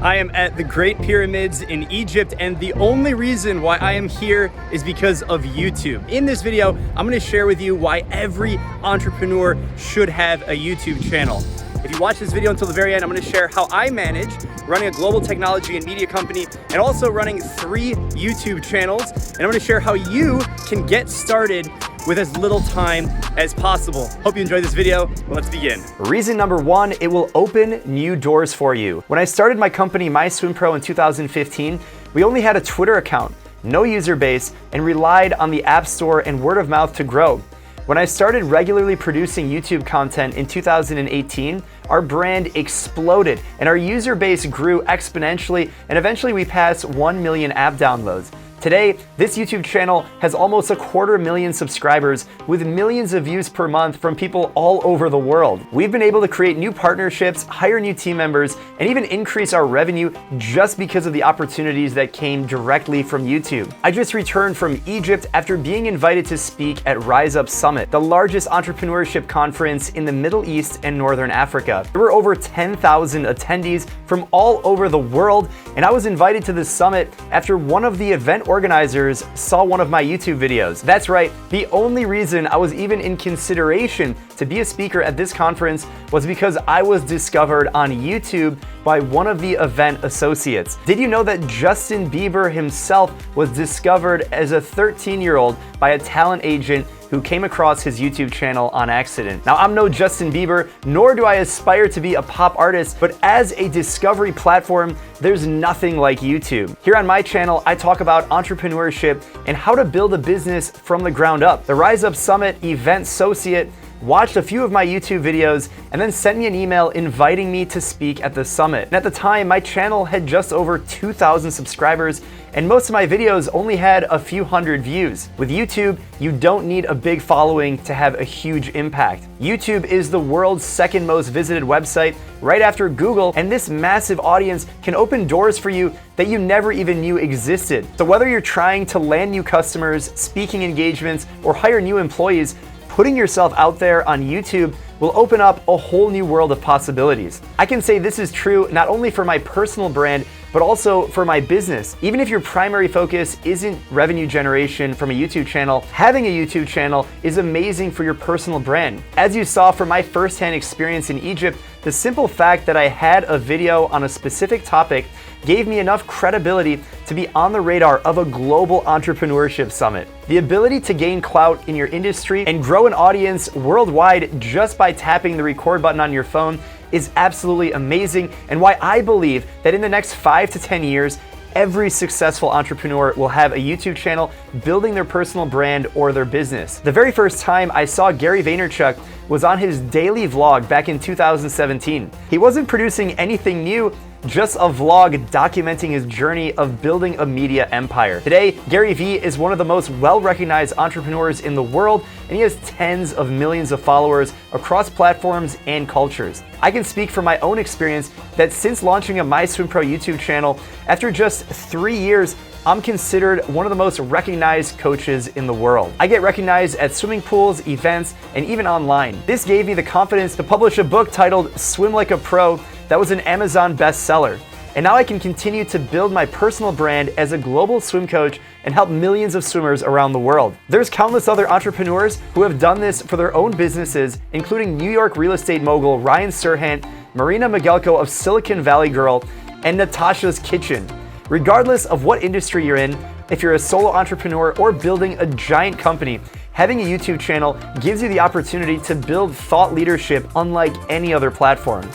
I am at the Great Pyramids in Egypt, and the only reason why I am here is because of YouTube. In this video, I'm gonna share with you why every entrepreneur should have a YouTube channel. If you watch this video until the very end, I'm gonna share how I manage running a global technology and media company and also running 3 YouTube channels. And I'm gonna share how you can get started with as little time as possible. Hope you enjoyed this video. Let's begin. Reason number 1, it will open new doors for you. When I started my company, MySwimPro, in 2015, we only had a Twitter account, no user base, and relied on the App Store and word of mouth to grow. When I started regularly producing YouTube content in 2018, our brand exploded and our user base grew exponentially, and eventually we passed 1 million app downloads. Today, this YouTube channel has almost 250,000 subscribers with millions of views per month from people all over the world. We've been able to create new partnerships, hire new team members, and even increase our revenue just because of the opportunities that came directly from YouTube. I just returned from Egypt after being invited to speak at Rise Up Summit, the largest entrepreneurship conference in the Middle East and Northern Africa. There were over 10,000 attendees from all over the world, and I was invited to this summit after one of the event organizers saw one of my YouTube videos. That's right, the only reason I was even in consideration to be a speaker at this conference was because I was discovered on YouTube by one of the event associates. Did you know that Justin Bieber himself was discovered as a 13-year-old by a talent agent who came across his YouTube channel on accident? Now, I'm no Justin Bieber, nor do I aspire to be a pop artist, but as a discovery platform, there's nothing like YouTube. Here on my channel, I talk about entrepreneurship and how to build a business from the ground up. The Rise Up Summit event associate watched a few of my YouTube videos and then sent me an email inviting me to speak at the summit. And at the time, my channel had just over 2,000 subscribers and most of my videos only had a few hundred views. With YouTube, you don't need a big following to have a huge impact. YouTube is the world's 2nd most visited website right after Google, and this massive audience can open doors for you that you never even knew existed. So whether you're trying to land new customers, speaking engagements, or hire new employees, putting yourself out there on YouTube will open up a whole new world of possibilities. I can say this is true not only for my personal brand, but also for my business. Even if your primary focus isn't revenue generation from a YouTube channel, having a YouTube channel is amazing for your personal brand. As you saw from my firsthand experience in Egypt, the simple fact that I had a video on a specific topic gave me enough credibility to be on the radar of a global entrepreneurship summit. The ability to gain clout in your industry and grow an audience worldwide just by tapping the record button on your phone is absolutely amazing, and why I believe that in the next 5 to 10 years, every successful entrepreneur will have a YouTube channel building their personal brand or their business. The very first time I saw Gary Vaynerchuk was on his daily vlog back in 2017. He wasn't producing anything new, just a vlog documenting his journey of building a media empire. Today, Gary Vee is one of the most well-recognized entrepreneurs in the world, and he has tens of millions of followers across platforms and cultures. I can speak from my own experience that since launching a MySwimPro YouTube channel, after just 3 years, I'm considered one of the most recognized coaches in the world. I get recognized at swimming pools, events, and even online. This gave me the confidence to publish a book titled Swim Like a Pro that was an Amazon bestseller. And now I can continue to build my personal brand as a global swim coach and help millions of swimmers around the world. There's countless other entrepreneurs who have done this for their own businesses, including New York real estate mogul Ryan Serhant, Marina Magelko of Silicon Valley Girl, and Natasha's Kitchen. Regardless of what industry you're in, if you're a solo entrepreneur or building a giant company, having a YouTube channel gives you the opportunity to build thought leadership unlike any other platform.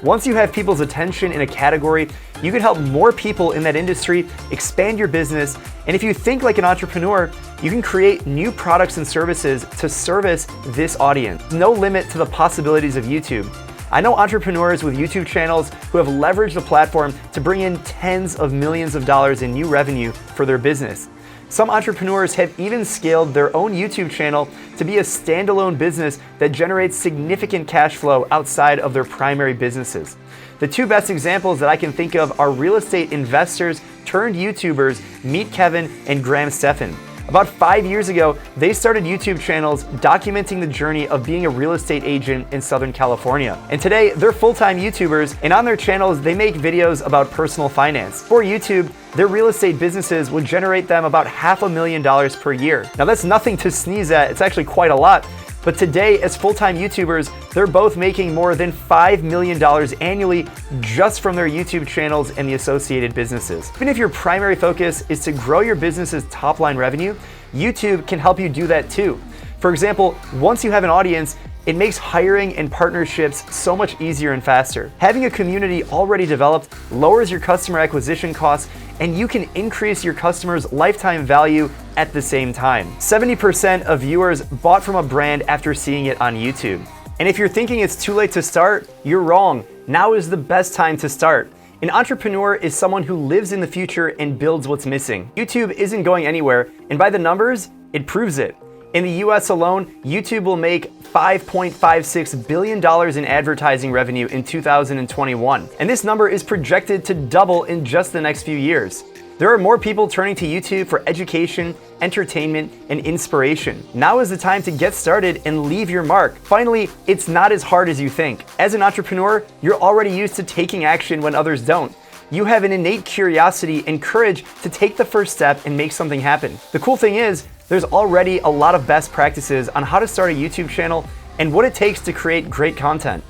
Once you have people's attention in a category, you can help more people in that industry expand your business, and if you think like an entrepreneur, you can create new products and services to service this audience. No limit to the possibilities of YouTube. I know entrepreneurs with YouTube channels who have leveraged the platform to bring in tens of millions of dollars in new revenue for their business. Some entrepreneurs have even scaled their own YouTube channel to be a standalone business that generates significant cash flow outside of their primary businesses. The 2 best examples that I can think of are real estate investors turned YouTubers Meet Kevin and Graham Stephan. About 5 years ago, they started YouTube channels documenting the journey of being a real estate agent in Southern California. And today, they're full-time YouTubers, and on their channels, they make videos about personal finance. For YouTube, their real estate businesses would generate them about $500,000 per year. Now that's nothing to sneeze at, it's actually quite a lot. But today, as full-time YouTubers, they're both making more than $5 million annually just from their YouTube channels and the associated businesses. Even if your primary focus is to grow your business's top-line revenue, YouTube can help you do that too. For example, once you have an audience, it makes hiring and partnerships so much easier and faster. Having a community already developed lowers your customer acquisition costs, and you can increase your customers' lifetime value at the same time. 70% of viewers bought from a brand after seeing it on YouTube. And if you're thinking it's too late to start, you're wrong. Now is the best time to start. An entrepreneur is someone who lives in the future and builds what's missing. YouTube isn't going anywhere, and by the numbers, it proves it. In the US alone, YouTube will make $5.56 billion in advertising revenue in 2021. And this number is projected to double in just the next few years. There are more people turning to YouTube for education, entertainment, and inspiration. Now is the time to get started and leave your mark. Finally, it's not as hard as you think. As an entrepreneur, you're already used to taking action when others don't. You have an innate curiosity and courage to take the first step and make something happen. The cool thing is, there's already a lot of best practices on how to start a YouTube channel and what it takes to create great content.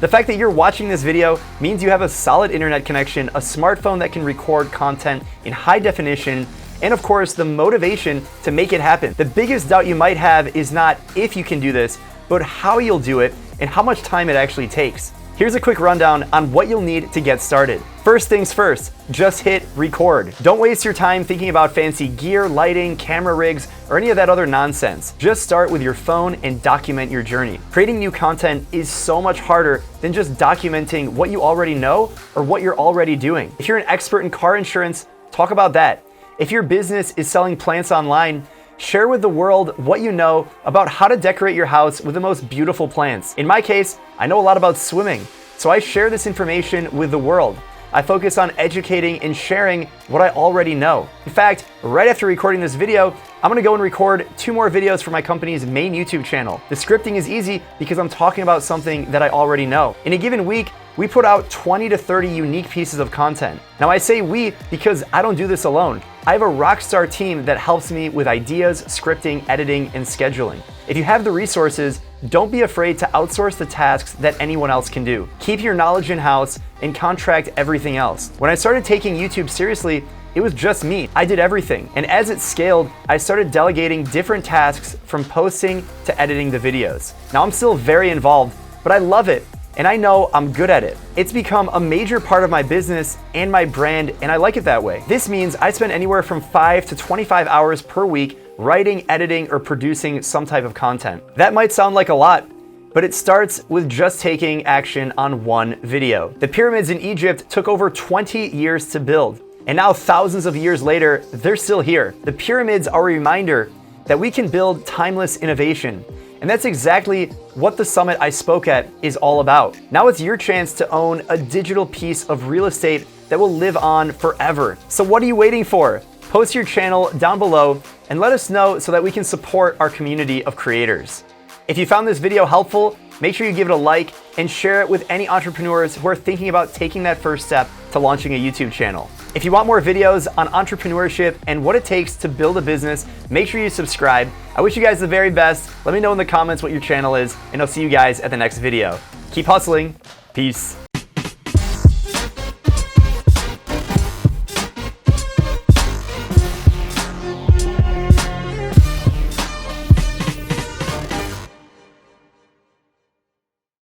The fact that you're watching this video means you have a solid internet connection, a smartphone that can record content in high definition, and of course, the motivation to make it happen. The biggest doubt you might have is not if you can do this, but how you'll do it and how much time it actually takes. Here's a quick rundown on what you'll need to get started. First things first, just hit record. Don't waste your time thinking about fancy gear, lighting, camera rigs, or any of that other nonsense. Just start with your phone and document your journey. Creating new content is so much harder than just documenting what you already know or what you're already doing. If you're an expert in car insurance, talk about that. If your business is selling plants online, share with the world what you know about how to decorate your house with the most beautiful plants. In my case, I know a lot about swimming, so I share this information with the world. I focus on educating and sharing what I already know. In fact, right after recording this video, I'm gonna go and record 2 more videos for my company's main YouTube channel. The scripting is easy because I'm talking about something that I already know. In a given week, we put out 20 to 30 unique pieces of content. Now I say we because I don't do this alone. I have a rockstar team that helps me with ideas, scripting, editing, and scheduling. If you have the resources, don't be afraid to outsource the tasks that anyone else can do. Keep your knowledge in-house and contract everything else. When I started taking YouTube seriously, it was just me. I did everything. And as it scaled, I started delegating different tasks from posting to editing the videos. Now I'm still very involved, but I love it. And I know I'm good at it. It's become a major part of my business and my brand, and I like it that way. This means I spend anywhere from 5 to 25 hours per week writing, editing, or producing some type of content. That might sound like a lot, but it starts with just taking action on one video. The pyramids in Egypt took over 20 years to build, and now thousands of years later, they're still here. The pyramids are a reminder that we can build timeless innovation. And that's exactly what the summit I spoke at is all about. Now it's your chance to own a digital piece of real estate that will live on forever. So what are you waiting for? Post your channel down below and let us know so that we can support our community of creators. If you found this video helpful, make sure you give it a like and share it with any entrepreneurs who are thinking about taking that first step to launching a YouTube channel. If you want more videos on entrepreneurship and what it takes to build a business, make sure you subscribe. I wish you guys the very best. Let me know in the comments what your channel is, and I'll see you guys at the next video. Keep hustling. Peace.